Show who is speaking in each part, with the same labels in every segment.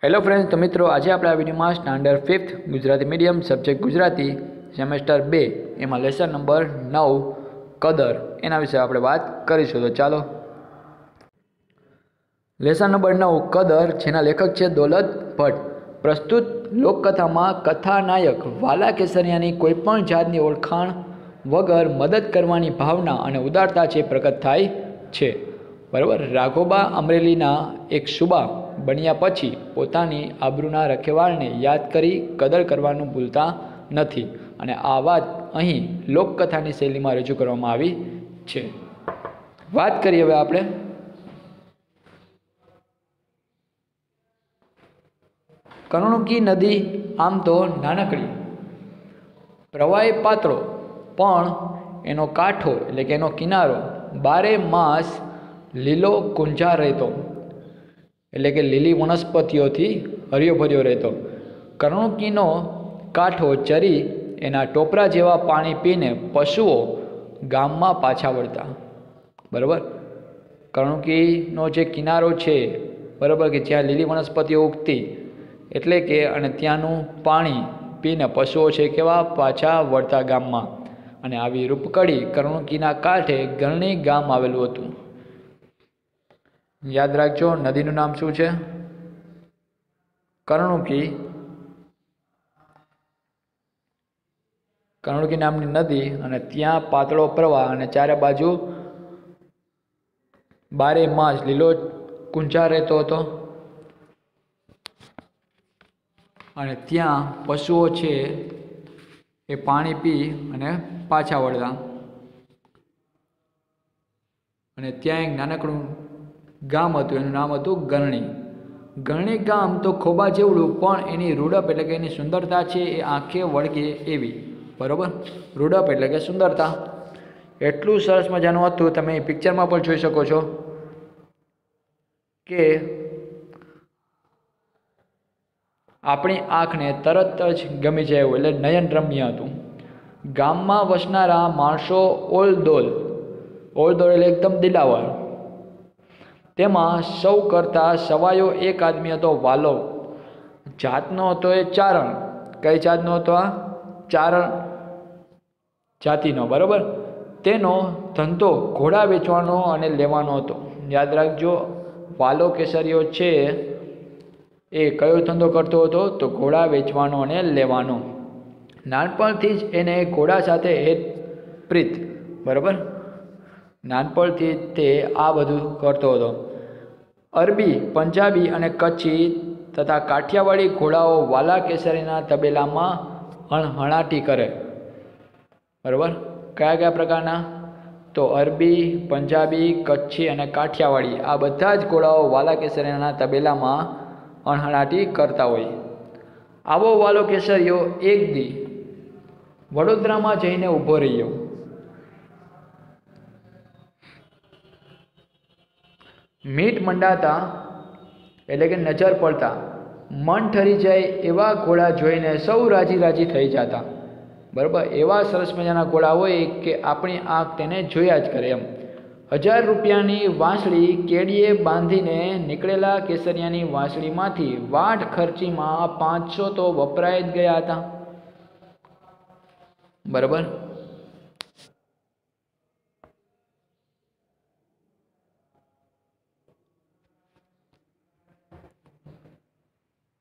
Speaker 1: Hello friends, तो मित्रों आज आप विडियो में standard 5th Gujarati medium subject Gujarati semester 2 एम लेसन नंबर 9 कदर एना विषय आप बात करीशुं। तो चलो लेसन नंबर 9 कदर जेना लेखक है दौलत भट्ट। प्रस्तुत लोककथा में कथानायक वाला केसरियानी कोईपण जातनी ओळखाण वगर मदद करवानी भावना अने उदारता प्रकट थाय छे। बराबर। राघोबा अमरेलीना एक सुबा बन्या पछी पोतानी आबरूना रखेवाळने याद करी कदर करवानुं भूलता नथी अने आ वात अहीं लोककथानी शैलीमां रजू करवामां आवी छे। वात करीए हवे आपणे कर्णुकी नदी आम तो नानकड़ी प्रवाही पातळो पण एनो कांठो एटले के एनो किनारो बारे मास लीलो कुंजार रहतो एटले के लीली वनस्पतिओथी हरियो भरियो रहतो। कर्णुकीनो कांठो चरी एना टोपरा जेवा पाणी पीने पशुओ गाममां पाछा वळता। बराबर। कर्णुकीनो जे किनारो छे बराबर के ज्यां लीली वनस्पतिओ उगती एटले के अने त्यांनुं पाणी पीने पशुओ छे केवा पाछा वळता गाममां। अने आवी रूपकड़ी कर्णुकीना कांठे गरणी गाम आवेलुं हतुं। याद राखजो नदीनुं नाम शुं छे? कर्णुकी। कर्णुकी नामनी नदी अने त्यां पातळो प्रवाह अने चारे बाजू बारे मास लीलो कुंजार रहतो हतो अने त्यां पशुओ छे ए पाणी पी अने पाछा वळता अने त्यां एक नानकड़ुं गाम हतुं एनुं नाम हतुं गरणी। गरणी गाम तो खोबा जेवड़ुं पण एनी रूडप एटले के एनी सुंदरता छे ए आंखे वळगे एवी। बराबर। रूडप एटले के सुंदरता एटलुं सरस मजानुं हतुं। तमे पिक्चर में पण जोई शको छो के आपणी आँखने तरत ज गमी जाय एवुं एटले नयनरम्य हतुं। गाममां वसनारा माणसो ओलदोल एटले एकदम दिलावर। तेमां सौ करता सवायो एक आदमी हतो वालो। जातनो हतो ए चारण। कई जातनो हतो? आ चारण जातिनो। बराबर। तेनो धंधो घोड़ा वेचवानो अने लेवानो हतो। याद राखजो वालो केसरियो छे ए कयो धंधो करतो हतो? तो घोड़ा वेचवानो अने लेवानो। नानपणथी ज एने घोड़ा साथे हेत प्रीत। बराबर। नानपणथी ते आ बधुं करतो हतो। अरबी, पंजाबी अने कच्छी तथा काठियावाड़ी घोड़ाओ वाला केसरीना तबेलामां हणहणाटी करे। बराबर। कया कया प्रकारना? तो अरबी, पंजाबी, कच्छी अने काठियावाड़ी आ बधा ज घोड़ाओ वाला केसरीना तबेलामां हणहणाटी करता होय। आवो वालो केसरियो एक दी वडोदरामां जईने ऊभो रह्यो। मीट मंडाता एटले के नजर पड़ता मन ठरी जाए एवा घोड़ा जोईने सौ राजी राजी थई जाता। बराबर। एवा सरस मजाना घोड़ा होय के आपणी आँख तेने जोया ज करे एम। 1000 रूपियानी वांसળી केड़ीए बांधीने निकळेला केसरियानी वांसળીमांथी वाट खर्चीमां 500 तो वपराई ज गया हता। बराबर।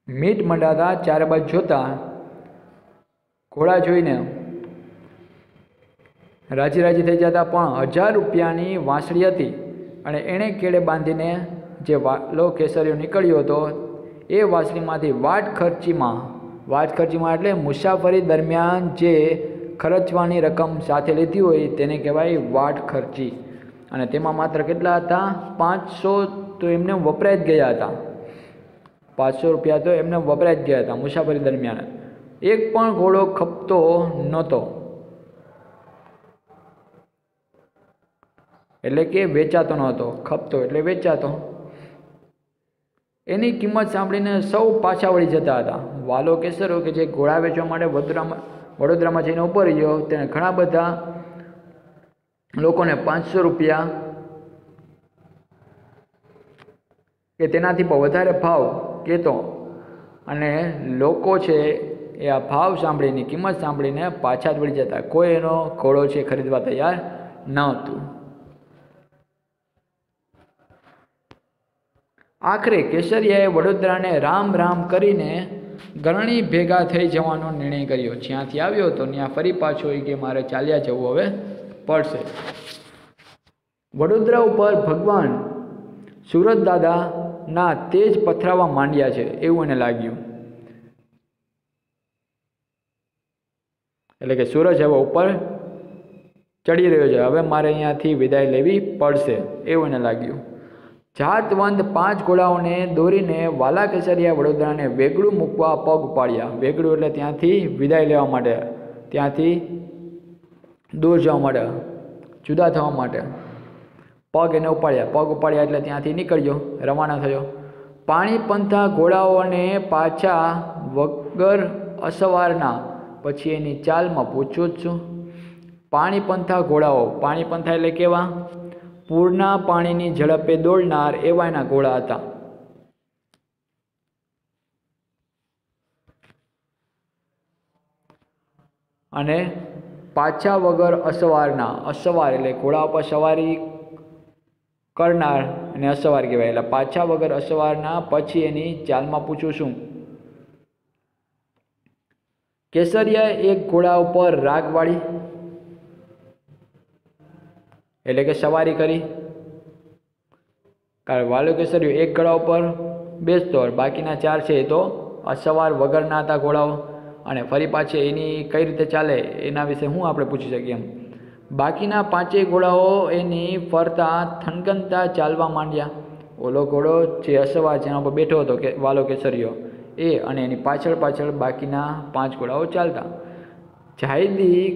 Speaker 1: मीट मंडाता चारे बाजू जोता घोड़ा जोईने राजी राजी थई जता पण 1000 रूपियानी वांसળી हती अने एणे केड़े बांधीने जे वालो केसरियो निकळ्यो हतो ए वांसળીमांथी वाट खर्चीमां एटले मुसाफरी दरमियान जे खर्चवानी रकम साथे लीधी होय तेने कहेवाय वाट खर्ची। अने तेमां मात्र केटला हता? 500 तो एमने वपराई ज गया हता। 500 रुपया तो एमने वपराई ज गया था मुसाफरी दरमियान। एक पण घोड़ो खपतो नहोतो एटले के वेचातो नहोतो। खपतो एटले वेचातो। एनी किंमत सांभळीने सौ पाछा वળી जता हता। वालो केसरो के जे घोड़ा वेचवा माटे वडोदरामां जईने ऊभो रह्यो तेने घणा बधा लोकोने 500 रुपया के तेनाथी पण वधारे भाव कहेतो અને લોકો છે એ આ ભાવ સાંભળીને, કિંમત સાંભળીને પાછા જ વળી જતા. કોઈ એનો ઘોડો છે ખરીદવા તૈયાર ન હતું. આખરે કેસરિયાએ વડોદરાને રામ રામ કરીને ગરણી ભેગા થઈ જવાનો નિર્ણય કર્યો. જ્યાંથી આવ્યો હતો ત્યાં ફરી પાછો એ કે મારે ચાલ્યા જવું હવે પડશે. વડોદરા ઉપર ભગવાન સુરત દાદાના તેજ પથરાવા માંડ્યા છે એવું એને લાગ્યું. એટલે કે સૂરજ હવે ઉપર ચડી રહ્યો છે, હવે મારે અહીંયાથી વિદાય લેવી પડશે એવું એને લાગ્યું. જાતવંત 5 ઘોડાઓને દોરીને વાલા કેસરિયા વડોદરાને વેગળું મૂકવા પગ ઉપાડ્યા. વેગળું એટલે ત્યાંથી વિદાય લેવા માટે, ત્યાંથી દૂર જવા માટે, જુદા થવા માટે પગ એને ઉપાડ્યા. પગ ઉપાડ્યા એટલે ત્યાંથી નીકળ્યો, રવાના થયો. પાણી પંથા ઘોડાઓને પાછા વગર અસવારના પછી એની ચાલમાં પૂછું જ છું. પાણી પંથા ઘોડાઓ, પાણી પંથા એટલે કેવા? પૂરના પાણીની ઝડપે દોડનાર એવા એના ઘોડા હતા. અને પાછા વગર અસવારના, અસવાર એટલે ઘોડા ઉપર સવારી કરનાર અને અસવાર કહેવાય. એટલે પાછા વગર અસવારના પછી એની ચાલમાં પૂછું શું. કેસરિયાએ એક ઘોડા ઉપર રાગવાળી એટલે કે સવારી કરી. કારણ વાલો કેસરીયો એક ઘોડા ઉપર બેસતો, બાકીના 4 છે એ તો અસવાર વગરના હતા ઘોડાઓ. અને ફરી પાછી એની કઈ રીતે ચાલે એના વિશે હું આપણે પૂછી શકીએ એમ. બાકીના 5 ઘોડાઓ એની ફરતા થનગનતા ચાલવા માંડ્યા. ઓલો ઘોડો જે અસવાર જેના ઉપર બેઠો હતો કે વાલો કેસરીયો એ, અને એની પાછળ પાછળ બાકીના 5 ઘોડાઓ ચાલતા. જાયદી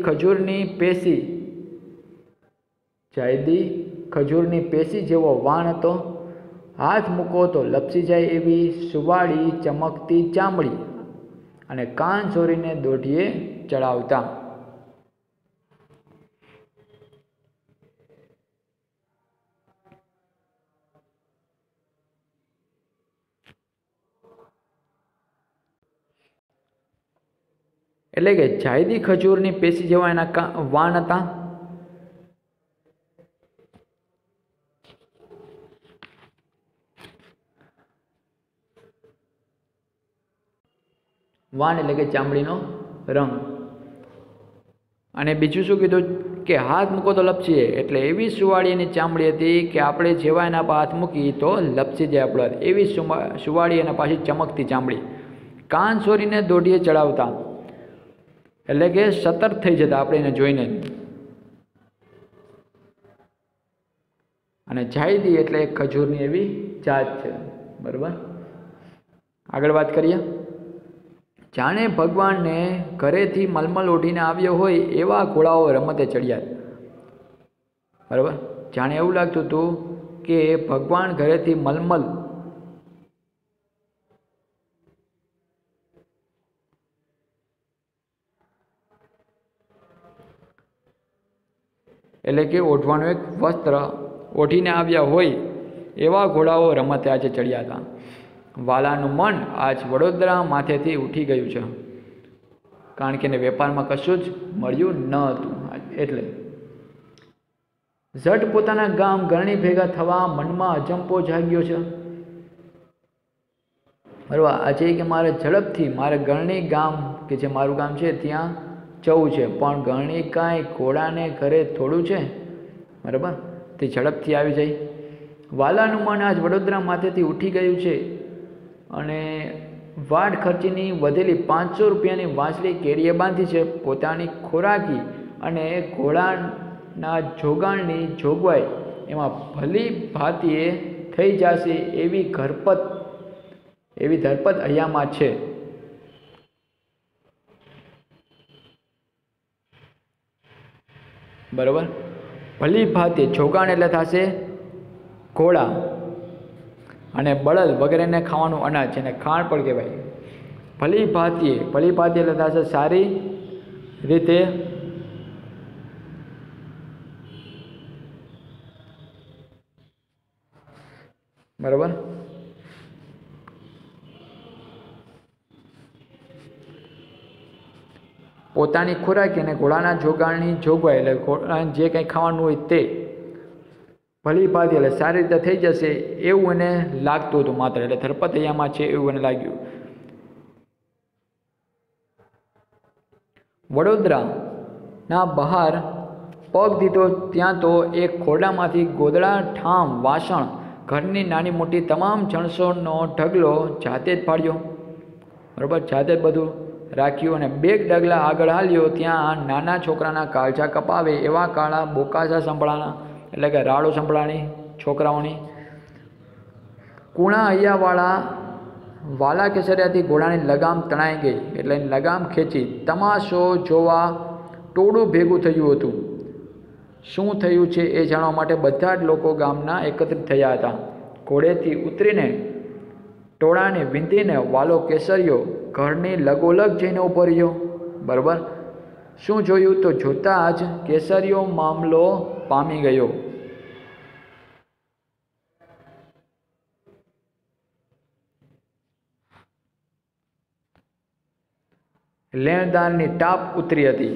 Speaker 1: ખજૂરની પેશી જેવો વાણ હતો. હાથ મૂકો તો લપસી જાય એવી સુવાળી ચમકતી ચામડી અને કાન ચોરીને દોઢીએ ચડાવતા. એટલે કે જાયદી ખજૂરની પેશી જેવા એના વાણ હતા. વાણ એટલે કે ચામડીનો રંગ. અને બીજું શું કીધું કે હાથ મૂકો તો લપસી જાય, એટલે એવી સુવાળી એની ચામડી હતી કે આપણે જેવા એના પર હાથ મૂકી તો લપસી જાય આપણે. એવી સુવાળી અને પાછી ચમકતી ચામડી. કાન સોરીને દોઢીએ ચડાવતા એટલે કે સતર્ક થઈ જતા આપણે એને જોઈને. અને જાયદી એટલે ખજૂરની એવી જાત છે. બરાબર, આગળ વાત કરીએ. જાણે ભગવાનને ઘરેથી મલમલ ઓઢીને આવ્યો હોય એવા ઘોડાઓ રમતે ચડ્યા. બરાબર, જાણે એવું લાગતું હતું કે ભગવાન ઘરેથી મલમલ એટલે કે ઓઢવાનું એક વસ્ત્ર ઓઢીને આવ્યા હોય એવા ઘોડાઓ રમતે આજે ચડ્યા હતા. વાલાનું મન આજ વડોદરા માથેથી ઉઠી ગયું છે, કારણ કે એને વેપારમાં કશું જ મળ્યું ન હતું. એટલે ઝટ પોતાના ગામ ગરણી ભેગા થવા મનમાં અજંપો જાગ્યો છે. બરાબર, આજે કે મારે ઝડપથી મારે ગરણી ગામ કે જે મારું ગામ છે ત્યાં જવું છે, પણ ગરણી કાંઈ ઘોડાને ઘરે થોડું છે. બરાબર, તે ઝડપથી આવી જાય. વાલાનું મન આજ વડોદરા માથેથી ઉઠી ગયું છે અને વાડ ખર્ચીની વધેલી 500 રૂપિયાની વાંસળી કેડીએ બાંધી છે. પોતાની ખોરાકી અને ઘોડાના જોગાણની જોગવાઈ એમાં ભલી ભાતીએ થઈ જશે એવી ધરપત હૈયામાં છે. બરાબર, ભલી ભાતીએ જોગાણ એટલે થશે ઘોડા અને બળદ વગેરેને ખાવાનું અનાજ, જેને ખાણ પણ કહેવાય. ભલી ભાતીએ એટલે થશે સારી રીતે બરાબર. પોતાની ખોરાકી અને ઘોડાના જોગાણની જોગવાઈ, એટલે ઘોડાને જે કંઈ ખાવાનું હોય તે ભલી ભાતી એટલે સારી રીતે થઈ જશે એવું એને લાગતું હતું માત્ર, એટલે થરપતૈયામાં છે એવું એને લાગ્યું. વડોદરાના બહાર પગ દીધો ત્યાં તો એક ખોરડામાંથી ગોદડા, ઠામ, વાસણ, ઘરની નાની મોટી તમામ જણસોનો ઢગલો જાતે જ પાડ્યો. બરાબર, જાતે જ બધું રાખ્યું અને બે ડગલા આગળ હાલ્યો ત્યાં નાના છોકરાના કાળજા કપાવે એવા કાળા બોકાસા સંભળાણા, એટલે કે રાડો સંભળાણી છોકરાઓની. કુણા હૈયાવાળા વાલા કેસરિયાથી ઘોડાની લગામ તણાઈ ગઈ, એટલે લગામ ખેંચી તમાશો જોવા ટોળું ભેગું થયું હતું. શું થયું છે એ જાણવા માટે બધા જ લોકો ગામના એકત્રિત થયા હતા. ઘોડેથી ઉતરીને ટોળાને વીંધીને વાલો કેસરીયો ઘરની લગોલગ જઈને ઊભો રહ્યો. બરાબર, શું જોયું તો જોતાં જ કેસરીયો મામલો પામી ગયો. લેણદારની ટાપ ઉતરી હતી,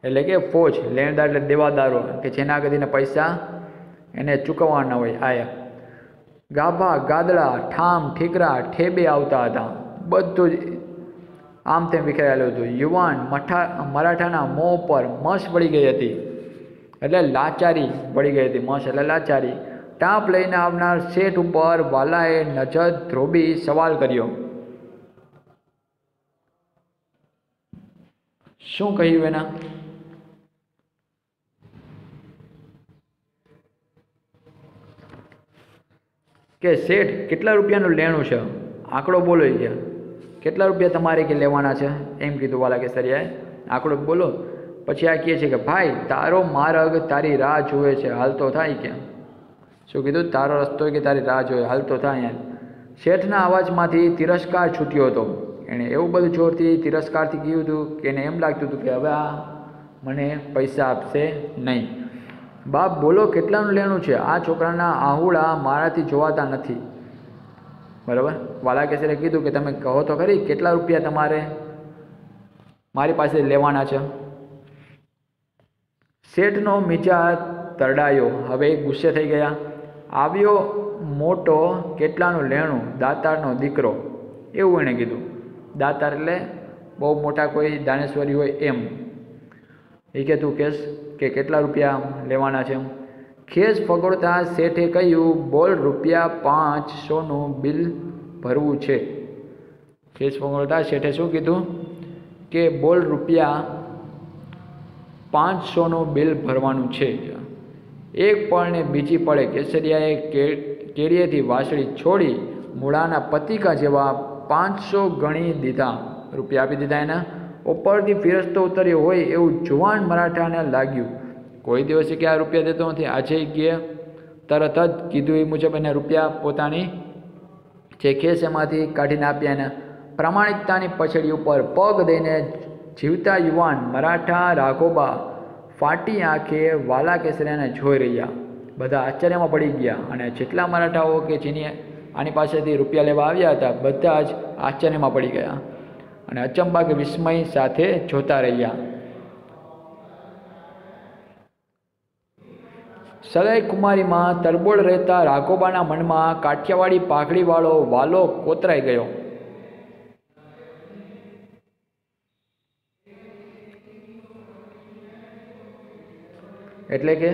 Speaker 1: એટલે કે ફોજ, લેણદાર એટલે દેવાદારો કે જેના આગળને પૈસા એને ચૂકવવાના હોય. આયા ગાભા, ગાદડા, ઠામ, ઠીકરા, ઠેબે આવતા હતા. બધું જ આમ તેમ વિખરાયેલું હતું. યુવાન મરાઠાના મોં પર મસ વળી ગઈ હતી, એટલે લાચારી વળી ગઈ હતી. મસ એટલે લાચારી. ટાપ લઈને આવનાર શેઠ ઉપર વાલાએ નજર ધ્રોબી સવાલ કર્યો. શું કહ્યું એના? કે શેઠ કેટલા રૂપિયાનું લેણું છે, આંકડો બોલો ગયા. કેટલા રૂપિયા તમારે કે લેવાના છે એમ કીધું વાલા કેસરિયાએ. આંકડો બોલો. પછી આ કહે છે કે ભાઈ તારો માર્ગ તારી રાહ જુએ છે, હાલતો થાય કે. શું કીધું? તારો રસ્તો કે તારી રાહ જોવે, હાલતો થાય. શેઠના અવાજમાંથી તિરસ્કાર છૂટ્યો હતો. એણે એવું બધું જોરથી તિરસ્કારથી કહ્યું હતું કે એને એમ લાગતું હતું કે હવે આ મને પૈસા આપશે નહીં. બાપ બોલો કેટલાનું લેણું છે? આ છોકરાના આહુડા મારાથી જોવાતા નથી. બરાબર, વાલા કેસરે કીધું કે તમે કહો તો ખરી કેટલા રૂપિયા તમારે મારી પાસે લેવાના છે. શેઠનો મિજાજ તરડાયો, હવે ગુસ્સે થઈ ગયા. આવ્યો મોટો કેટલાનું લેણું, દાતારનો દીકરો, એવું એણે કીધું. દાતાર એટલે બહુ મોટા કોઈ દાનેશ્વરી હોય એમ. એ કે તું કેસ કે કેટલા રૂપિયા લેવાના છે. ખેસ ફગોળતા શેઠે કહ્યું, બોલ રૂપિયા 500નું બિલ ભરવું છે. ખેસ ફગોળતા શેઠે શું કીધું કે બોલ રૂપિયા 500નું બિલ ભરવાનું છે. એક પળને બીજી પળે કેસરિયાએ કેડીએથી વાસળી છોડી મૂળાના પતિકા જેવા 500 ગણી દીધા. રૂપિયા આપી દીધા. એના ઉપરથી ફિરસ્તો ઉતર્યો હોય એવું જુવાન મરાઠાને લાગ્યું. કોઈ દિવસે કે આ રૂપિયા દેતો નથી. આજે કે તરત જ કીધું એ મુજબ એને રૂપિયા પોતાની જે ખેસ એમાંથી કાઢીને આપ્યા. એને પ્રામાણિકતાની પછડી ઉપર પગ દઈને જીવતા યુવાન મરાઠા રાઘોબા ફાટી આંખે વાલા કેસરિયાને જોઈ રહ્યા. બધા આશ્ચર્યમાં પડી ગયા અને જેટલા મરાઠાઓ કે જેની આની પાસેથી રૂપિયા લેવા આવ્યા હતા બધા જ આશ્ચર્યમાં પડી ગયા અને અચંબા કે વિસ્મય સાથે જોતા રહ્યા. સગાઈ કુમારીમાં તરબોળ રહેતા રાઘોબાના મનમાં કાઠિયાવાડી પાઘડીવાળો વાલો કોતરાઈ ગયો. એટલે કે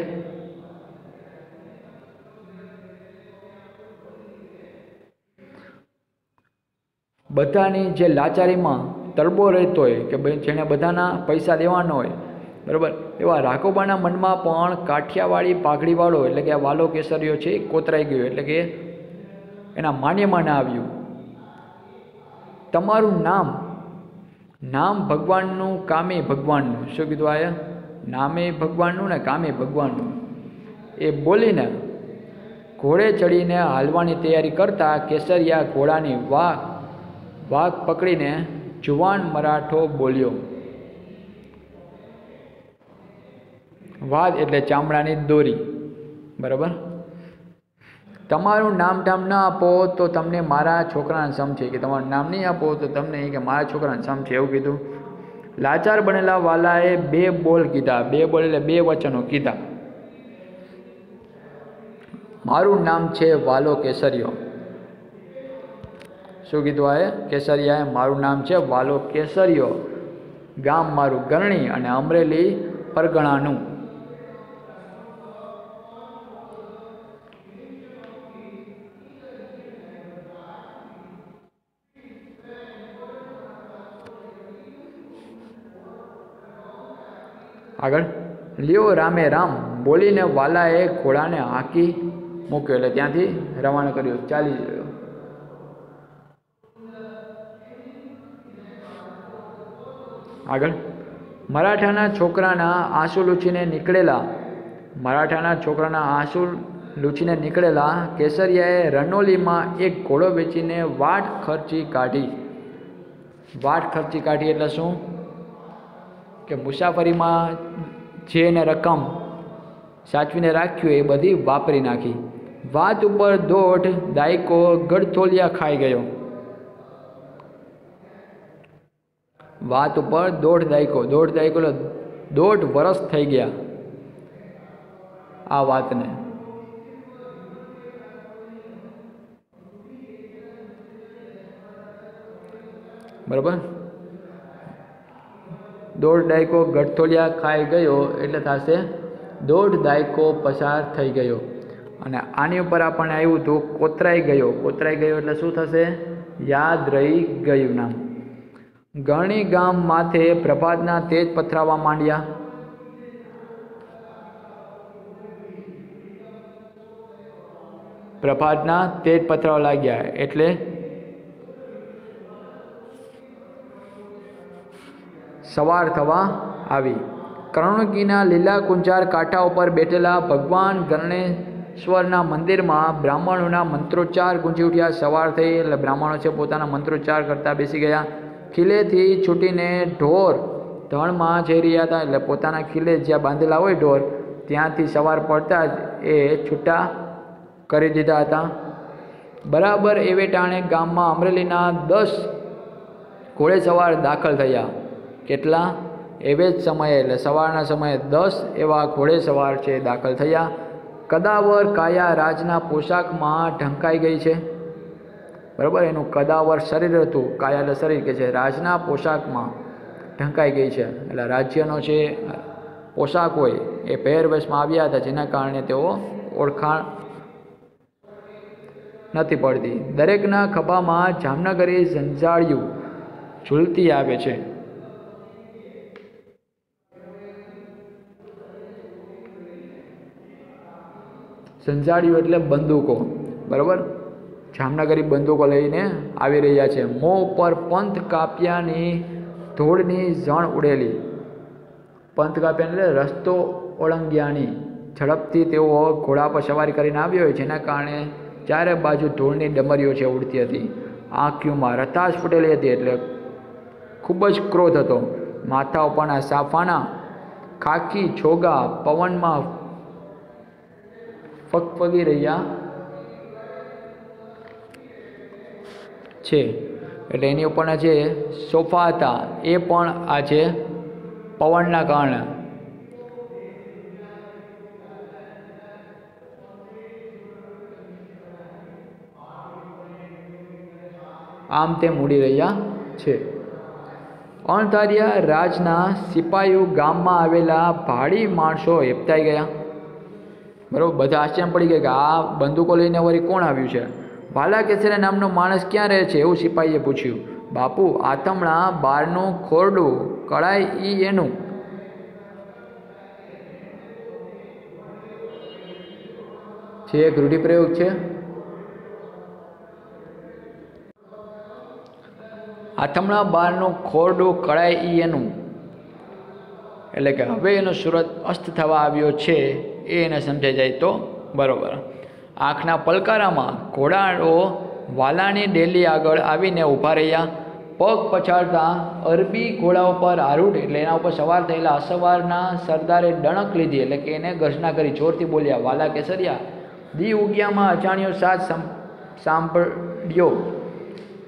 Speaker 1: બધાની જે લાચારીમાં તરબો રહેતો હોય કે જેને બધાના પૈસા દેવાનો હોય, બરાબર, એવા રાઘોબાના મનમાં પણ કાઠિયાવાડી પાઘડીવાળો એટલે કે આ વાલો કેસરીયો છે કોતરાઈ ગયો. એટલે કે એના માન્યમાં ના આવ્યું. તમારું નામ ભગવાનનું, કામે ભગવાનનું. શું કીધું? આયા નામે ભગવાનનું ને કામે ભગવાનનું. એ બોલીને ઘોડે ચડીને હાલવાની તૈયારી કરતા કેસરિયા ઘોડાની વાઘ પકડીને જુવાન મરાઠો બોલ્યો. વાદ એટલે ચામડાની દોરી. બરાબર, તમારું નામ ના આપો તો તમને મારા છોકરાને સમજે. કે તમારું નામ નહીં આપો તો તમને કે મારા છોકરાને સમજે એવું કીધું. લાચાર બનેલા વાલાએ 2 બોલ કીધા, 2 બોલ એટલે 2 વચનો કીધા. મારું નામ છે વાલો કેસરિયો. શું કીધું આ કેસરિયાએ? મારું નામ છે વાલો કેસરિયો, ગામ મારું ગરણી અને અમરેલી પરગણાનું. આગળ લ્યો રામે રામ બોલીને વાલાએ ઘોડાને હાંકી મૂક્યો, એટલે ત્યાંથી રવાના કર્યો, ચાલી ગયો. આગળ મરાઠાના છોકરાના આંસુ લૂછીને નીકળેલા કેસરિયાએ રણોલીમાં એક ઘોડો વેચીને વાટ ખર્ચી કાઢી. વાટ ખર્ચી કાઢી એટલે શું? કે મુસાફરીમાં જે એને રકમ સાચવીને રાખ્યું એ બધી વાપરી નાખી. વાત ઉપર 1.5 દાયકો ગળથોલિયા ખાઈ ગયો. વાત ઉપર 1.5 દાયકો, 1.5 દાયકો એટલે 1.5 વર્ષ થઈ ગયા આ વાતને. બરાબર, 1.5 દાયકો ગળથોલિયા ખાઈ ગયો એટલે થશે 1.5 દાયકો પસાર થઈ ગયો. અને આની ઉપર આપણને આવ્યું હતું કોતરાઈ ગયો. કોતરાઈ ગયો એટલે શું થશે? યાદ રહી ગયું નામ. ગરણી ગામ માથે પ્રભાતના તેજ પથરાવા માંડ્યા. પ્રભાતના તેજ પથરાવા લાગ્યા એટલે સવાર થવા આવી. કર્ણકીના લીલા કુંજાર કાંઠા ઉપર બેઠેલા ભગવાન ગણેશ્વરના મંદિરમાં બ્રાહ્મણોના મંત્રોચ્ચાર ગુંજી ઉઠ્યા. સવાર થઈ એટલે બ્રાહ્મણો છે પોતાના મંત્રોચ્ચાર કરતા બેસી ગયા. ખીલેથી છૂટીને ઢોર ધણમાં જઈ રહ્યા હતા, એટલે પોતાના ખીલે જ્યાં બાંધેલા હોય ઢોર ત્યાંથી સવાર પડતા જ એ છૂટા કરી દીધા હતા. બરાબર એવે ટાણે ગામમાં અમરેલીના 10 ઘોડેસવાર દાખલ થયા. કેટલા? એવે જ સમયે એટલે સવારના સમયે 10 એવા ઘોડેસવાર છે દાખલ થયા. કદાવર કાયા રાજના પોશાકમાં ઢંકાઈ ગઈ છે. બરાબર, એનું કદાવર શરીર હતું, કાયા એટલે શરીર કે છે, રાજના પોશાકમાં ઢંકાઈ ગઈ છે એટલે રાજ્યનો છે પોશાક હોય એ પહેરવેશમાં આવ્યા હતા, જેના કારણે તેઓ ઓળખાણ નથી પડતી. દરેકના ખભામાં જામનગરી ઝંઝાળિયું ઝૂલતી આવે છે. ઝંઝાળિયું એટલે બંદૂકો. બરાબર, જામનગરી બંદૂકો લઈને આવી રહ્યા છે. મોં ઉપર પંથ કાપ્યાની ધૂળની ઝણ ઉડેલી. પંથ કાપ્યા એટલે રસ્તો ઓળંગ્યાની. ઝડપથી તેઓ ઘોડા પર સવારી કરીને આવ્યો હોય, જેના કારણે ચારે બાજુ ધૂળની ડમરીઓ છે ઉડતી હતી. આંખીઓમાં રતાશ ફૂટેલી હતી એટલે ખૂબ જ ક્રોધ હતો. માથા ઉપરના સાફાના ખાખી છોગા પવનમાં ફગફગી રહ્યા છે. એટલે એની ઉપરના જે સોફા હતા એ પણ આજે પવનના કારણે આમ તેમ ઉડી રહ્યા છે. અણધાર્યા રાજના સિપાહીઓ ગામમાં આવેલા ભાડી માણસો હેપતાઈ ગયા. બરાબર, બધા આશ્ચર્ય પડી ગયા કે આ બંદૂકો લઈને વળી કોણ આવ્યું છે? વાલા કેસરિયા નામનો માણસ ક્યાં રહે છે? એવું સિપાહીએ પૂછ્યું. બાપુ, આથમણા બારનું ખોરડું કળાય ઈ એનું. જે એક રૂઢિપ્રયોગ છે. આથમણા બારનું ખોરડું કળાય ઈ એનું એટલે કે હવે એનો સૂરજ અસ્ત થવા આવ્યો છે એ એને સમજાઈ જાય તો બરાબર. આંખના પલકારામાં ઘોડાઓ વાલાની ડેલી આગળ આવીને ઊભા રહ્યા. પગ પછાડતા અરબી ઘોડા ઉપર આરૂઢ એટલે એના ઉપર સવાર થયેલા અસવારના સરદારે ડણક લીધી એટલે કે એને ગર્જના કરી, જોરથી બોલ્યા, વાલા કેસરિયા, દી ઉગ્યામાં અજાણ્યો સાથ સાંભળ્યો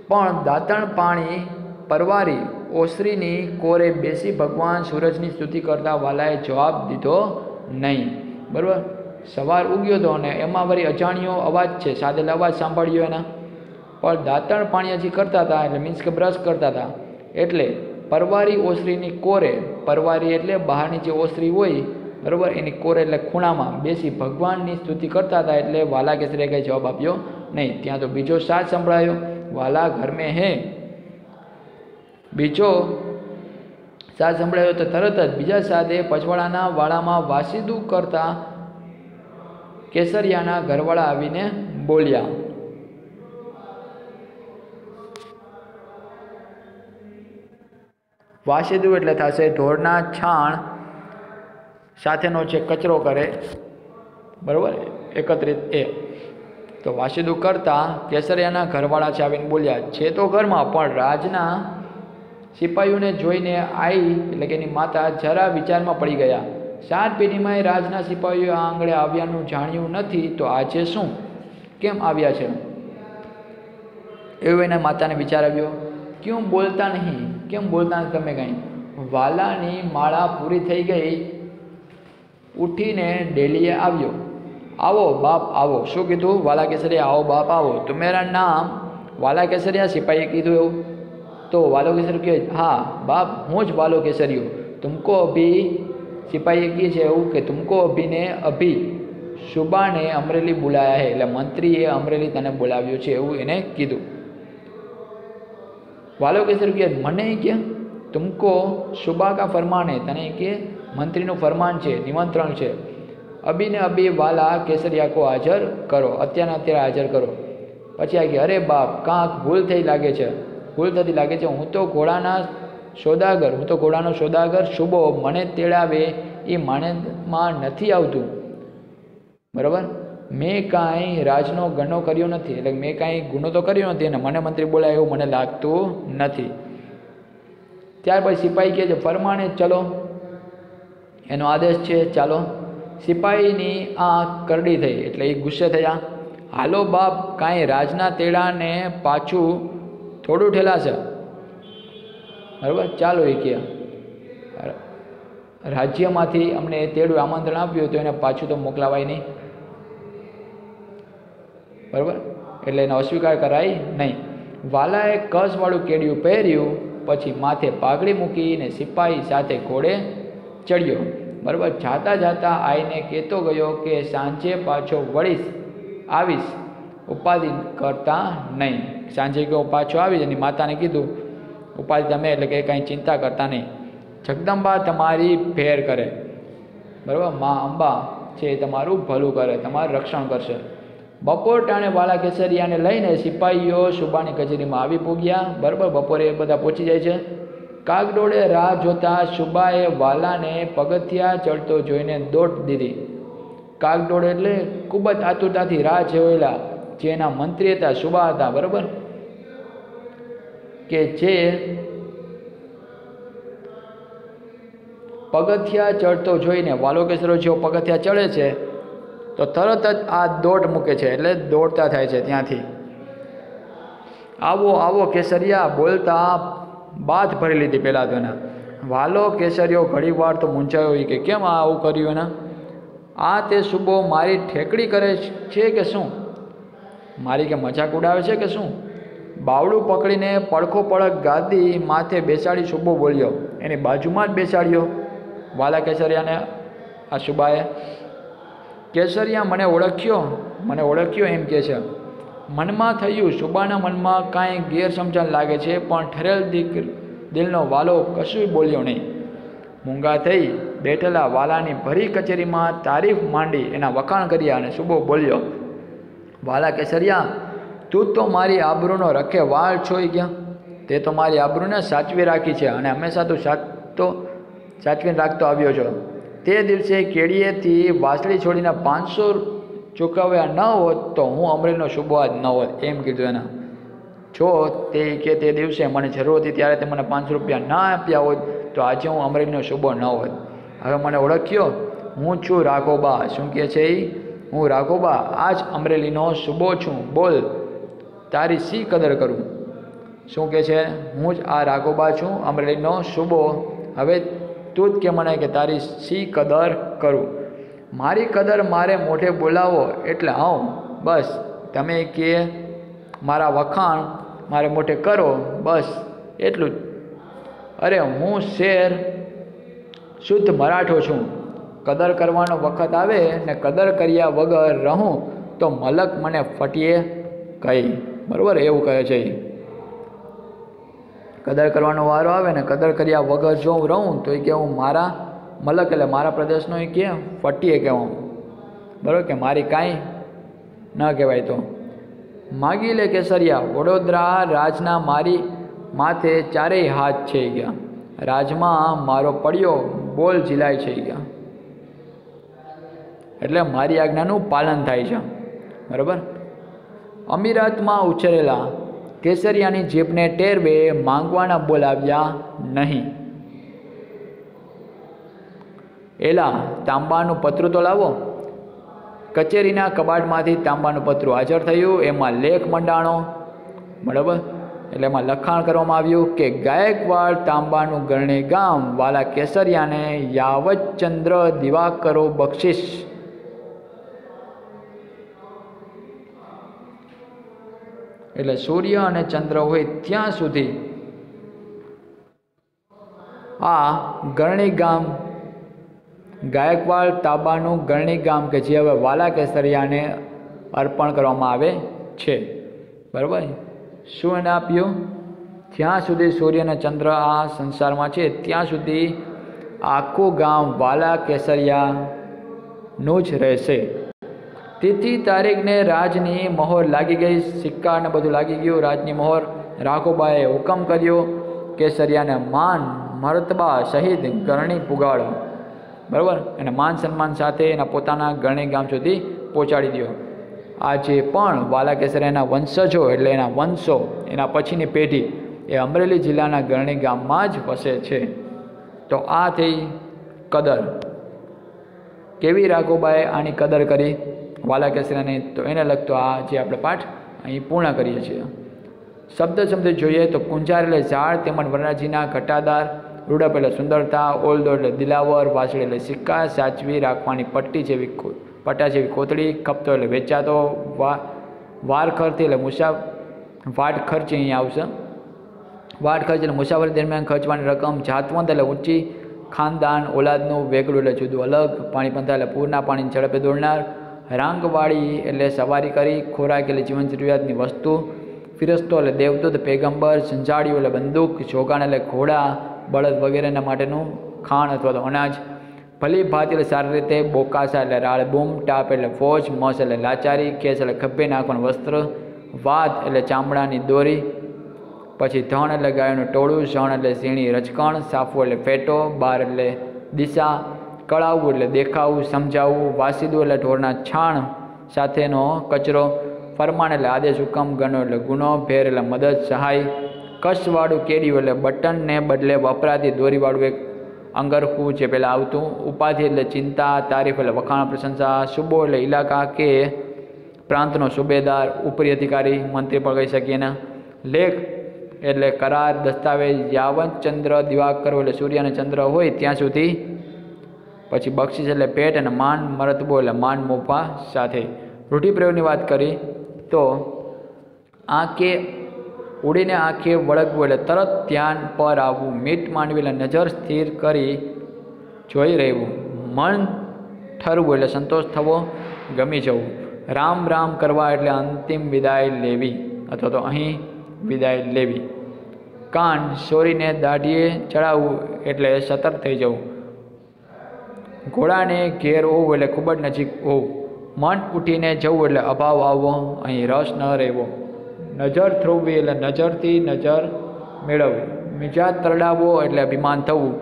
Speaker 1: પણ દાંતણ પાણી પરવારી ઓસરીની કોરે બેસી ભગવાન સૂરજની સ્તુતિ કરતા વાલાએ જવાબ દીધો નહીં. બરાબર, સવાર ઉગ્યો હતો અને એમાં વળી અજાણ્યો અવાજ છે, સાદેલ અવાજ સાંભળ્યો એના, પણ દાંતણ પાણીયાજી કરતા હતા, એટલે મીન્સ કે બ્રશ કરતા હતા, એટલે પરવારી ઓસરીની કોરે, પરવારી એટલે બહારની જે ઓસરી હોય, બરાબર, એની કોરે એટલે ખૂણામાં બેસી ભગવાનની સ્તુતિ કરતા હતા, એટલે વાલા કેસરીએ કંઈ જવાબ આપ્યો નહીં. ત્યાં તો બીજો સાદ સંભળાયો, વાલા ઘર મેં હે. બીજો સાદ સંભળાયો તો તરત જ બીજા સાદે પચવાડાના વાળામાં વાસીદું કરતા કેસરિયાના ઘરવાળા આવીને બોલ્યા. વાસીદું એટલે થશે ઢોરના છાણ સાથેનો જે કચરો કરે, બરાબર, એકત્રિત એ. તો વાસીદું કરતા કેસરિયાના ઘરવાળા છે આવીને બોલ્યા. છે તો ઘરમાં, પણ રાજના સિપાહીઓને જોઈને આવી એટલે કે એની માતા જરા વિચારમાં પડી ગયા. 7 પેઢીમાં રાજના સિપાહીઓ આ આંગળે આવ્યાનું જાણ્યું નથી, તો આજે શું, કેમ આવ્યા છે, એવું એના માતાને વિચાર આવ્યો. ક્યું બોલતા નહીં, કેમ બોલતા નથી તમે કંઈ? વાલાની માળા પૂરી થઈ ગઈ, ઉઠીને ડેલીએ આવ્યો. આવો બાપ આવો. શું કીધું? વાલા કેસરિયા, આવો બાપ આવો. તો મેરા નામ વાલા કેસરિયા, સિપાહીએ કીધું એવું. તો વાલો કેસરી કહે, હા બાપ, હું જ વાલો કેસરીયો. તુમકો અભી, સિપાહીએ કહે છે એવું કે તુમકો અભીને અભી સુબા ને અમરેલી બોલાયા હે, એટલે મંત્રીએ અમરેલી તને બોલાવ્યો છે એવું એને કીધું. વાલો કેસરી કહે, મને કે તુમકો સુબા કા ફરમાન હે, તને કે મંત્રીનું ફરમાન છે, નિમંત્રણ છે. અભીને અભી વાલા કેસરિયા કો હાજર કરો, અત્યારે હાજર કરો. પછી આ કે અરે બાપ, કાંક ભૂલ થઈ લાગે છે, ભૂલ થતી લાગે છે. હું તો ઘોડાનો સોદાગર શુભો, મને તેડાવે એ માણેમાં નથી આવતું, બરાબર. મેં કાંઈ રાજનો ગણો કર્યો નથી, એટલે મેં કાંઈ ગુનો તો કર્યો નથી અને મને મંત્રી બોલાય એવું મને લાગતું નથી. ત્યાર પછી સિપાહી કહે છે ફરમાને ચલો, એનો આદેશ છે, ચાલો. સિપાહીની આંખ કરડી થઈ એટલે એ ગુસ્સે થયા. હાલો બાપ, કાંઈ રાજના તેડાને પાછું થોડું ઠેલાશે, બરાબર, ચાલો. એ કહે રાજ્યમાંથી અમને તેડું આમંત્રણ આપ્યું તો એને પાછું તો મોકલાવાય નહીં, બરાબર, એટલે એને અસ્વીકાર કરાય નહીં. વાલાએ કસવાળું કેડિયું પહેર્યું, પછી માથે પાઘડી મૂકીને સિપાહી સાથે ઘોડે ચડ્યો, બરાબર. જાતા જાતા આવીને કહેતો ગયો કે સાંજે પાછો આવીશ, ઉપાધિ કરતા નહીં. સાંજે ગયો પાછો આવીશ, એની માતાને કીધું ઉપાધિ તમે એટલે કે કાંઈ ચિંતા કરતા નહીં, જગદંબા તમારી ફેર કરે, બરાબર, મા અંબા છે તમારું ભલું કરે, તમારું રક્ષણ કરશે. બપોર ટાણે વાલા કેસરિયાને લઈને સિપાહીઓ સુબાની કચેરીમાં આવી પૂગ્યા, બરાબર. બપોરે બધા પહોંચી જાય છે. કાગડોળે રાહ જોતા સુબાએ વાલાને પગથિયા ચડતો જોઈને દોટ દીધી. કાગડોળ એટલે ખૂબ જ આતુરતાથી રાહ જોયેલા જે એના મંત્રી હતા, સુબા હતા, બરાબર, કે જે પગથિયા ચડતો જોઈને વાલો કેસરો જેવો પગથિયા ચડે છે તો તરત જ આ દોટ મૂકે છે, એટલે દોડતા થાય છે ત્યાંથી. આવો આવો કેસરિયા બોલતા બાથ ભરી લીધી પહેલાં તો એના. વાલો કેસરીયો ઘણી વાર તો મૂંઝાયો કે કેમ આવું કર્યું એના. આ તે સુબો મારી ઠેકડી કરે છે કે શું, મારી કે મજાક ઉડાવે છે કે શું? બાવડું પકડીને પડખો પડક ગાદી માથે બેસાડી સુબો બોલ્યો, એની બાજુમાં જ બેસાડ્યો વાલા કેસરિયાને. આ સુબાએ કેસરિયા મને ઓળખ્યો એમ કહે છે. મનમાં થયું, સુબાના મનમાં કાંઈ ગેરસમજણ લાગે છે, પણ ઠરેલ દિલનો વાલો કશું બોલ્યો નહીં. મૂંગા થઈ બેઠેલા વાલાની ભરી કચેરીમાં તારીફ માંડી, એના વખાણ કર્યા અને સુબો બોલ્યો, વાલા કેસરિયા, તું તો મારી આબરૂનો રખે વાળ છોઈ ગયા. તે તો મારી આબરૂને સાચવી રાખી છે અને હંમેશા તું સાચવીને રાખતો આવ્યો છો. તે દિવસે કેડીએથી વાસળી છોડીને 500 ચૂકવ્યા ન હોત તો હું અમરેલીનો સુબો આજ ન હોત, એમ કીધું એના. જો તે દિવસે મને જરૂર હતી ત્યારે તે મને 500 રૂપિયા ના આપ્યા હોત તો આજે હું અમરેલીનો સુબો ન હોત. હવે મને ઓળખ્યો, હું છું રાઘોબા. શું કહે છે એ? હું રાઘોબા, આજ અમરેલીનો સુબો છું. બોલ, તારી શી કદર કરું? શું કહે છે? હું જ આ રાઘોબા છું, અમરેલીનો સૂબો. હવે તું જ કે મને કે તારી શી કદર કરું? મારી કદર મારે મોઢે બોલાવો એટલે આવું, બસ તમે કે મારા વખાણ મારે મોઢે કરો, બસ એટલું જ. અરે હું શેર શુદ્ધ મરાઠો છું. કદર કરવાનો વખત આવે ને કદર કર્યા વગર રહું તો મલક મને ફટીએ કહી. બરાબર, એવું કહે છે. કદર કરવાનો વારો આવે ને કદર કર્યા વગર જો હું રહું તો એ કે હું મારા મલક એટલે મારા પ્રદેશનો એ કે ફટીએ કહેવું. બરાબર, કે મારી કાંઈ ન કહેવાય. તો માગી લે કેસરિયા, વડોદરા રાજના મારી માથે ચારેય હાથ છે ગયા, રાજમાં મારો પડ્યો બોલ ઝીલાય છે ગયા. એટલે મારી આજ્ઞાનું પાલન થાય છે. બરાબર. અમીરાતમાં ઉછરેલા કેસરિયાની જીભને ટેરવે માંગવાના બોલાવ્યા નહીં. એલા તાંબાનું પતરું તો લાવો. કચેરીના કબાટમાંથી તાંબાનું પતરું હાજર થયું. એમાં લેખ મંડાણો. બરાબર, એટલે એમાં લખાણ કરવામાં આવ્યું કે ગાયકવાડ તાંબાનું ગરણી ગામ વાલા કેસરિયાને યાવતચંદ્ર દિવાકરો બક્ષિસ. એટલે સૂર્ય અને ચંદ્ર હોય ત્યાં સુધી આ ગરણી ગામ, ગાયકવાડ તાંબાનું ગરણી ગામ કે જે હવે વાલા કેસરિયાને અર્પણ કરવામાં આવે છે. બરાબર, શું એને આપ્યું? જ્યાં સુધી સૂર્ય અને ચંદ્ર આ સંસારમાં છે ત્યાં સુધી આખું ગામ વાલા કેસરિયાનું જ રહેશે. તિથિ તારીખને રાજની મહોર લાગી ગઈ, સિક્કા ને બધું લાગી ગયું, રાજની મહોર. રાઘોબાએ હુકમ કર્યો કેસરિયાને માન મરતબા સહિત ગરણી પુગાડો. બરાબર, અને માન સન્માન સાથે એના પોતાના ગરણી ગામ સુધી પહોંચાડી દો. આજે પણ વાલા કેસરિયાના વંશજો એટલે એના વંશો, એના પછીની પેઢી એ અમરેલી જિલ્લાના ગરણી ગામમાં જ વસે છે. તો આ થઈ કદર. કેવી રાઘોબાએ આની કદર કરી વાલા કેસરિયાની, તો એને લગતો આ જે આપણે પાઠ અહીં પૂર્ણ કરીએ છીએ. શબ્દ શબ્દ જોઈએ તો કુંજાર એટલે ઝાડ તેમજ વરરાજીના ઘટાદાર, રૂડપ એટલે સુંદરતા, ઓલદો એટલે દિલાવર, વાસળી એટલે સિક્કા, સાચવી રાખવાની પટ્ટી જેવી પટ્ટા જેવી કોથળી, ખપતો એટલે વેચાતો, વાર ખર્ચી એટલે વાટ ખર્ચી અહીંયા આવશે. વાટ ખર્ચ એટલે મુસાફરી દરમિયાન ખર્ચવાની રકમ, જાતવંત એટલે ઊંચી ખાનદાન ઓલાદનું, વેગળું એટલે જુદું અલગ, પાણી પંથા એટલે પૂરના પાણીની ઝડપે દોડનાર, રાંગવાળી એટલે સવારી કરી, ખોરાક એટલે જીવન જરૂરિયાતની વસ્તુ, ફિરસ્તો એટલે દેવદૂત પેગંબર, ઝંઝાળીઓ એટલે બંદૂક, જોગાણ એટલે ઘોડા બળદ વગેરેના માટેનું ખાણ અથવા તો અનાજ, ભલી ભાતી એટલે સારી રીતે, બોકાસા એટલે રાળ બૂમ, ટાપ એટલે ફોજ, મસ એટલે લાચારી, કેસ એટલે ખભે નાખવાનું વસ્ત્ર, વાત એટલે ચામડાની દોરી, પછી ધણ એટલે ગાયોનું ટોળું, ઝણ એટલે ઝીણી રચકણ, સાફું એટલે ફેટો, બાર એટલે દિશા, કળાવવું એટલે દેખાવું સમજાવવું, વાસીદું એટલે ઢોરના છાણ સાથેનો કચરો, ફરમાન એટલે આદેશ હુકમ, ગનો એટલે ગુનો, ભેર એટલે મદદ સહાય, કશવાળું કેડિયું એટલે બટનને બદલે વપરાતી દોરીવાળું એક અંગરખું જે પહેલાં આવતું, ઉપાધિ એટલે ચિંતા, તારીફ એટલે વખાણ પ્રશંસા, સુબો એટલે ઇલાકા કે પ્રાંતનો સુબેદાર, ઉપરી અધિકારી, મંત્રી પણ કહી શકીએ ને, લેખ એટલે કરાર દસ્તાવેજ, યાવતચંદ્ર દિવાકર એટલે સૂર્ય અને ચંદ્ર હોય ત્યાં સુધી, પછી બક્ષિસ એટલે ભેટ, અને માન મરતબો એટલે માન મોભા સાથે. રૂઢિપ્રયોગની વાત કરી તો આંખે ઉડીને આંખે વળગવું એટલે તરત ધ્યાન પર આવવું, મીટ માંડવી એટલે નજર સ્થિર કરી જોઈ રહેવું, મન ઠરવું એટલે સંતોષ થવો, ગમી જવું, રામ રામ કરવા એટલે અંતિમ વિદાય લેવી અથવા તો અહીં વિદાય લેવી, કાન સોરીને દાઢીએ ચડાવવું એટલે સતર્ક થઈ જવું, ઘોડાને ઘેર હોવું એટલે ખૂબ જ નજીક હોવું, મન ઉઠીને જવું એટલે અભાવ આવવો, અહીં રસ ન રહેવો, નજર થ્રોવવી એટલે નજરથી નજર મેળવવી, મિજાજ તરડાવવો એટલે અભિમાન થવું,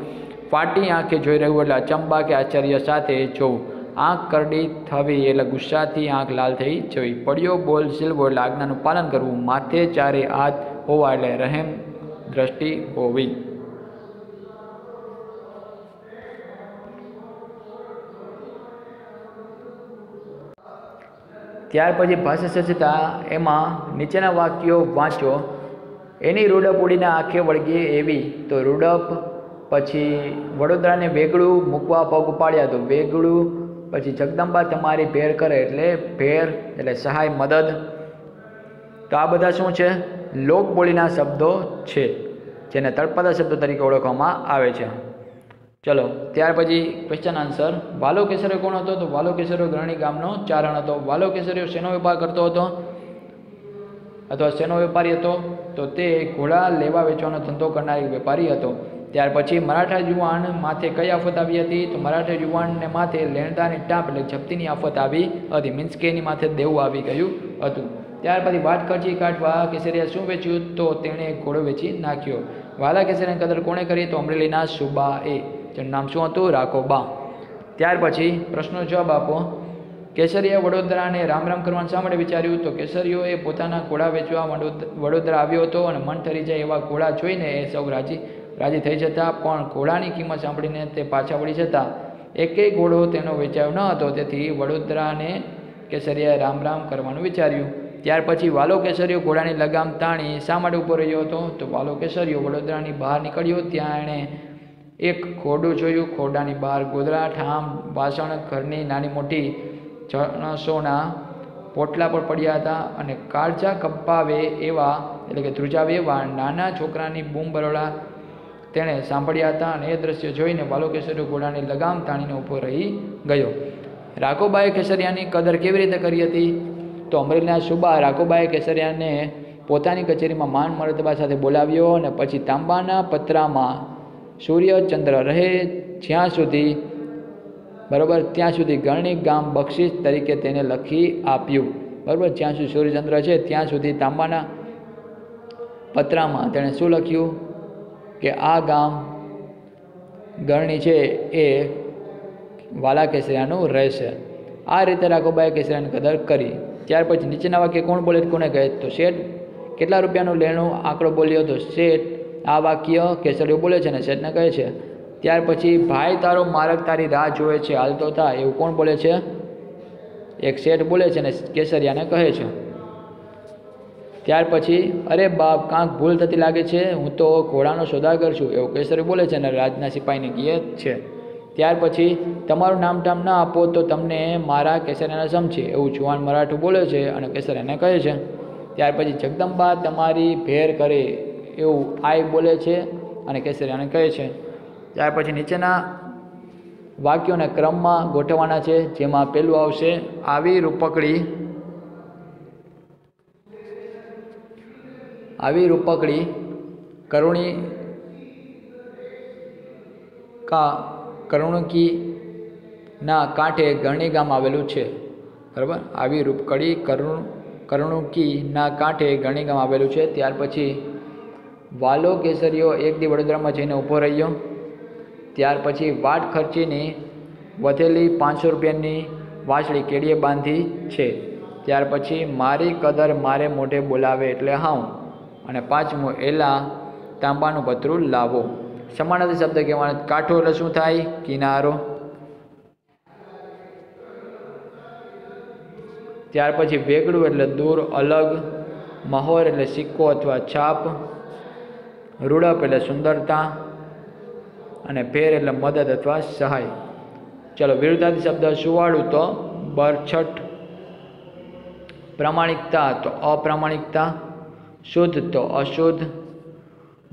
Speaker 1: ફાટી આંખે જોઈ રહેવું એટલે અચંબા કે આશ્ચર્ય સાથે જોવું, આંખ કરડી થવી એટલે ગુસ્સાથી આંખ લાલ થઈ જવી, પડ્યો બોલ સિલવો એટલે આજ્ઞાનું પાલન કરવું, માથે ચારે હાથ હોવા એટલે રહેમ દ્રષ્ટિ હોવી. ત્યાર પછી ભાષા સજ્જતા, એમાં નીચેના વાક્યો વાંચો એની રૂડપ ઉડીને આંખે વળગે એવી, તો રૂડપ પછી વડોદરાને વેગળું મૂકવા પગ ઉપાડ્યા, તો વેગળું પછી જગદંબા તમારી ભેર કરે એટલે ભેર એટલે સહાય મદદ. તો આ બધા શું છે? લોકબોલીના શબ્દો છે જેને તળપદા શબ્દો તરીકે ઓળખવામાં આવે છે. ચલો ત્યાર પછી ક્વેશ્ચન આન્સર. વાલો કેસરીયો કોણ હતો? તો વાલો કેસરીયો ગરણી ગામનો ચારણ હતો. વાલો કેસરીયો શેનો વેપાર કરતો હતો અથવા શેનો વેપારી હતો? તો તે ઘોડા લેવા વેચવાનો ધંધો કરનાર એક વેપારી હતો. ત્યાર પછી મરાઠા યુવાન માથે કઈ આફત આવી હતી? તો મરાઠા યુવાનને માથે લેણદારની ટાંપ એટલે જપ્તીની આફત આવી હતી. મીન્સ કે એની માથે દેવું આવી ગયું હતું. ત્યાર પછી વાત ખર્ચી કાઢવા કેસરિયા શું વેચ્યું? તો તેણે ઘોડો વેચી નાખ્યો. વાલા કેસરિયાની કદર કોણે કરી? તો અમરેલીના સુબાએ. જેનું નામ શું હતું? રાઘોબા. ત્યાર પછી પ્રશ્નો જવાબ આપો. કેસરિયા વડોદરાને રામ રામ કરવાનું શા માટે વિચાર્યું? તો કેસરીઓએ પોતાના ઘોડા વેચવા વડોદરા આવ્યો હતો અને મન ઠરી જાય એવા ઘોડા જોઈને એ સૌ રાજી થઈ જતા, પણ ઘોડાની કિંમત સાંભળીને તે પાછા વળી જતા. એકેય ઘોડો તેનો વેચાયો ન હતો, તેથી વડોદરાને કેસરિયાએ રામ રામ કરવાનું વિચાર્યું. ત્યાર પછી વાલો કેસરીયો ઘોડાની લગામ તાણી શા માટે ઊભો રહ્યો હતો? તો વાલો કેસરીયો વડોદરાની બહાર નીકળ્યો ત્યાં એણે એક ઘોડું જોયું. ઘોડાની બહાર ગોદડા, ઠામ, વાસણ, ઘરની નાની મોટી જણસોના પોટલા પર પડ્યા હતા અને કાળજા કપાવે એવા એટલે કે ધ્રુજાવે એવા નાના છોકરાની બૂમ બરોડા તેણે સાંભળ્યા હતા. અને એ દ્રશ્ય જોઈને વાલો કેસરીયો ઘોડાની લગામ તાણીને ઊભો રહી ગયો. રાઘોબાએ કેસરિયાની કદર કેવી રીતે કરી હતી? તો અમરેલીના સુબા રાઘોબાએ કેસરિયાને પોતાની કચેરીમાં માન મર્તબા સાથે બોલાવ્યો અને પછી તાંબાના પતરામાં સૂર્ય ચંદ્ર રહે જ્યાં સુધી બરાબર ત્યાં સુધી ગરણી ગામ બક્ષિસ તરીકે તેને લખી આપ્યું. બરાબર, જ્યાં સુધી સૂર્યચંદ્ર છે ત્યાં સુધી તાંબાના પતરામાં તેણે શું લખ્યું? કે આ ગામ ગરણી છે એ વાલા કેસરિયાનું રહેશે. આ રીતે રાઘોબાએ કેસરિયાની કદર કરી. ત્યાર પછી નીચેના વાક્ય કોણ બોલે કોને કહે? તો શેઠ કેટલા રૂપિયાનું લેણું આંકડો બોલ્યો? તો શેઠ આ વાક્ય કેસરીયો બોલે છે અને શેઠને કહે છે. ત્યાર પછી ભાઈ તારો માર્ગ તારી રાહ જોવે છે, હાલતો થા, એવું કોણ બોલે છે? એક શેઠ બોલે છે અને કેસરિયાને કહે છે. ત્યાર પછી અરે બાપ કાંક ભૂલ થતી લાગે છે, હું તો ઘોડાનો સોદાગર છું, એવું કેસરી બોલે છે અને રાજના સિપાહીને કહે છે. ત્યાર પછી તમારું નામ ટામ ના આપો તો તમને મારા કેસરિયાને સમજે, એવું જુવાન મરાઠું બોલે છે અને કેસરિયાને કહે છે. ત્યાર પછી જગદંબા તમારી ભેર કરે એવું આઈ બોલે છે અને કેસરિયાને કહે છે. ત્યાર પછી નીચેના વાક્યોને ક્રમમાં ગોઠવવાના છે, જેમાં પહેલું આવશે આવી રૂપકડી કરુણકીના કાંઠે ગરણી ગામ આવેલું છે. બરાબર, આવી રૂપકડી કરુણકીના કાંઠે ગરણી ગામ આવેલું છે. ત્યાર પછી વાલો કેસરીયો એક દી વડોદરામાં જઈને ઊભો રહ્યો. ત્યાર પછી વાટ ખર્ચીની વધેલી 500 રૂપિયાની વાંસળી કેડીએ બાંધી છે. ત્યાર પછી મારી કદર મારે મોઢે બોલાવે એટલે હાઉ. અને પાંચમું એલા તાંબાનું પતરું લાવો. સમાનાર્થી શબ્દ કહેવાના. કાંઠો એટલે શું થાય? કિનારો. ત્યાર પછી વેગળું એટલે દૂર, અલગ. મહોર એટલે સિક્કો અથવા છાપ. રૂડપ એટલે સુંદરતા અને ભેર એટલે મદદ અથવા સહાય. ચલો વિરુદ્ધાર્થી શબ્દ. સુવાળું તો બરછટ, પ્રામાણિકતા તો અપ્રામાણિકતા, શુદ્ધ તો અશુદ્ધ,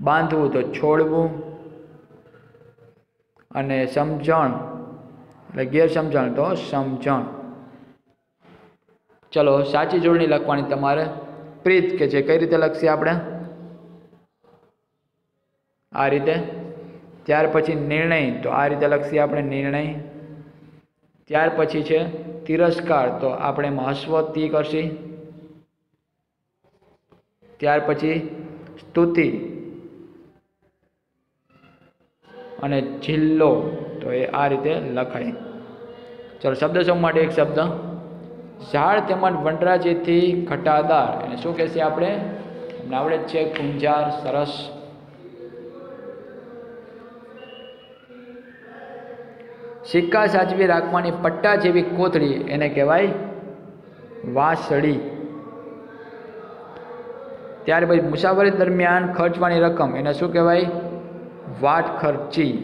Speaker 1: બાંધવું તો છોડવું અને સમજણ એટલે ગેરસમજણ તો સમજણ. ચલો સાચી જોડણી લખવાની તમારે. પ્રીત કે છે કઈ રીતે લખશે આપણે? આ રીતે. ત્યાર પછી નિર્ણય તો આ રીતે લખીએ આપણે, નિર્ણય. ત્યાર પછી છે તિરસ્કાર તો આપણે હસ્વ તી કરશી. ત્યાર પછી સ્તુતિ અને જિલ્લો તો એ આ રીતે લખાય. ચલો શબ્દ સમૂહ માટે એક શબ્દ. ઝાડ તેમજ વનરાજીથી ઘટાદાર એને શું કહેશે આપણે? આવડે જ છે, ગુંજાર. સરસ. સિક્કા સાચવી રાખવાની પટ્ટા જેવી કોથળી એને કહેવાય વાંસળી. ત્યાર પછી મુસાફરી દરમિયાન ખર્ચવાની રકમ એને શું કહેવાય? વાટ ખર્ચી.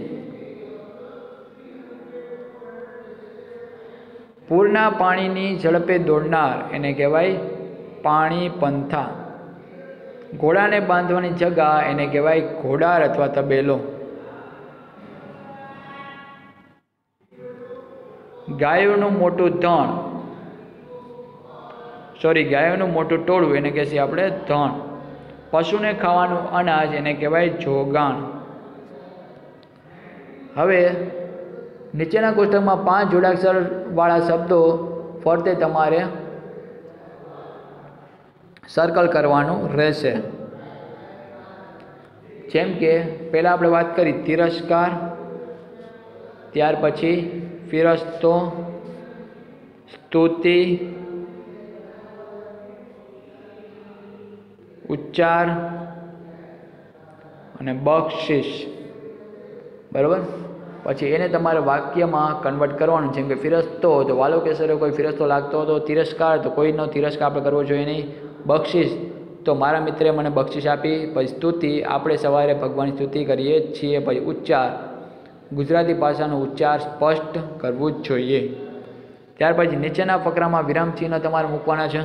Speaker 1: પૂરના પાણીની ઝડપે દોડનાર એને કહેવાય પાણી પંથા. ઘોડાને બાંધવાની જગા એને કહેવાય ઘોડાર અથવા તબેલો. ગાયોનું મોટું ધણ ગાયોનું મોટું ટોળું એને કહેશે આપણે ધણ. પશુને ખાવાનું અનાજ એને કહેવાય જોગાણ. હવે નીચેના કોષ્ટકમાં 5 જોડાક્ષર વાળા શબ્દો ફરતે તમારે સર્કલ કરવાનું રહેશે. જેમ કે પહેલાં આપણે વાત કરી તિરસ્કાર, ત્યાર પછી ફિરસ્તો, સ્તુતિ, ઉચ્ચાર અને બક્ષિસ. બરાબર. પછી એને તમારે વાક્યમાં કન્વર્ટ કરવાનું. જેમ કે ફિરસ્તો તો વાલો કેસરે કોઈ ફિરસ્તો લાગતો હતો. તિરસ્કાર તો કોઈનો તિરસ્કાર આપણે કરવો જોઈએ નહીં. બક્ષિસ તો મારા મિત્રે મને બક્ષિસ આપી. પછી સ્તુતિ આપણે સવારે ભગવાનની સ્તુતિ કરીએ છીએ. પછી ઉચ્ચાર ગુજરાતી ભાષાનો ઉચ્ચાર સ્પષ્ટ કરવું જ જોઈએ. ત્યાર પછી નીચેના ફકરામાં વિરામચિહ્ન તમારે મૂકવાના છે.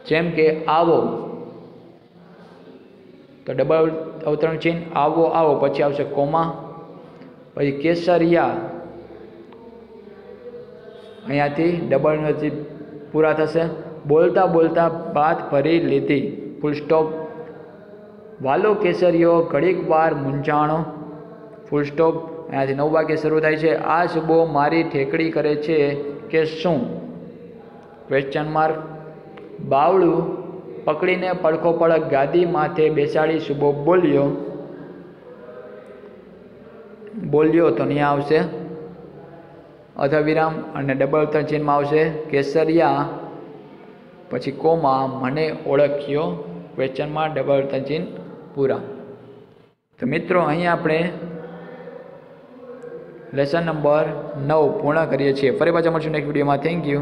Speaker 1: જેમ કે આવો તો ડબલ અવતરણ ચિહ્ન આવો આવો, પછી આવશે કોમા. પછી કેસરિયા અહીંયાથી ડબલ પૂરા થશે. બોલતા બોલતા બાત ભરી લીધી, ફૂલ સ્ટોપ. વાલો કેસરીયો ઘડીક વાર મૂંઝાણો, ફૂલ સ્ટોપ. અહીંયાથી 9 વાગ્યે શરૂ થાય છે. આ શુબો મારી ઠેકડી કરે છે કે શું? Question mark. બાવળું પકડીને પડખો પડક ગાદી માથે બેસાડી શુબો બોલ્યો તો અહીંયા આવશે અર્ધવિરામ અને ડબલ અવતરણ ચિહ્નમાં આવશે કેસરિયા, પછી કોમા મને ઓળખ્યો, ક્વેશ્ચનમાં ડબલ અવતરણ ચિહ્ન પૂરા. તો મિત્રો અહીં આપણે લેસન નંબર 9 પૂર્ણ કરીએ છીએ. ફરી પાછા મળશું નેક્સ્ટ વિડીયોમાં. Thank you.